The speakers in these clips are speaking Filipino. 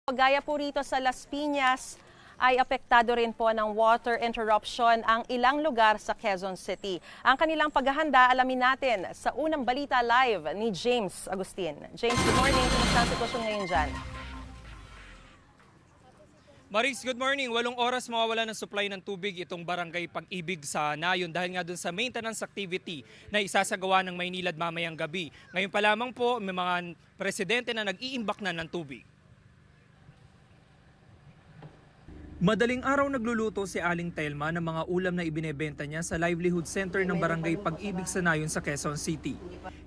Gaya po rito sa Las Piñas ay apektado rin po ng water interruption ang ilang lugar sa Quezon City. Ang kanilang paghahanda, alamin natin sa unang balita live ni James Agustin. James, good morning. Kumusta ang sitwasyon ngayon dyan? Maris, good morning. 8 oras mawawala ng supply ng tubig itong barangay Pag-ibig sa Nayon dahil nga dun sa maintenance activity na isasagawa ng Maynilad mamayang gabi. Ngayon pa lamang po may mga presidente na nag-iimbak na ng tubig. Madaling araw nagluluto si Aling Telma ng mga ulam na ibinebenta niya sa livelihood center ng barangay Pag-ibig sa Nayon sa Quezon City.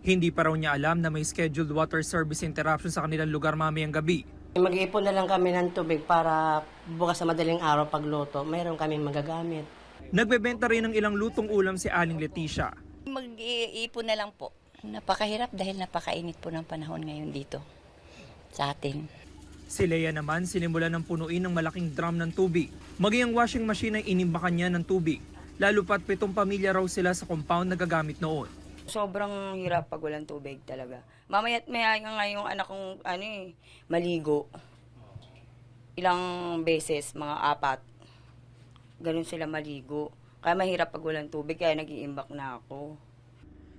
Hindi pa raw niya alam na may scheduled water service interruption sa kanilang lugar mamayang gabi. Mag-iipon na lang kami ng tubig para bukas sa madaling araw pagluto, mayroon kaming magagamit. Nagbebenta rin ng ilang lutong ulam si Aling Leticia. Mag-iipon na lang po. Napakahirap dahil napakainit po ng panahon ngayon dito sa atin. Si Lea naman sinimulan ng punuin ng malaking drum ng tubig. Maging ang washing machine ay inimbakan niya ng tubig. Lalo pat 7 pamilya raw sila sa compound na gagamit noon. Sobrang hirap pag walang tubig talaga. Mamaya't maya nga yung anak kong maligo. Ilang beses, mga 4. Ganun sila maligo. Kaya mahirap pag walang tubig, kaya nag-iimbak na ako.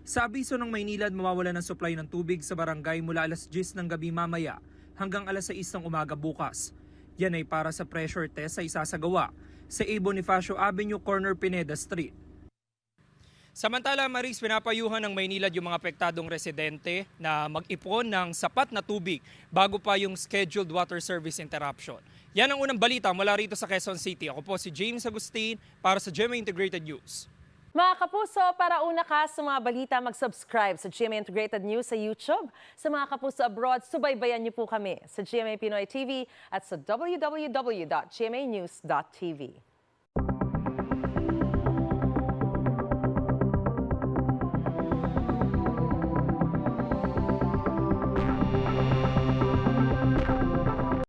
Sa abiso ng Maynilad, mawawala ng supply ng tubig sa barangay mula alas 10 ng gabi mamaya hanggang alas 6 ng umaga bukas. Yan ay para sa pressure test sa isasagawa sa A. Bonifacio Avenue, corner Pineda Street. Samantala, Maris, pinapayuhan ng Maynilad yung mga apektadong residente na mag-ipon ng sapat na tubig bago pa yung scheduled water service interruption. Yan ang unang balita mula rito sa Quezon City. Ako po si James Agustin para sa GMA Integrated News. Mga kapuso, para una ka sa mga balita, mag-subscribe sa GMA Integrated News sa YouTube. Sa mga kapuso abroad, subaybayan niyo po kami sa GMA Pinoy TV at sa www.gmanews.tv.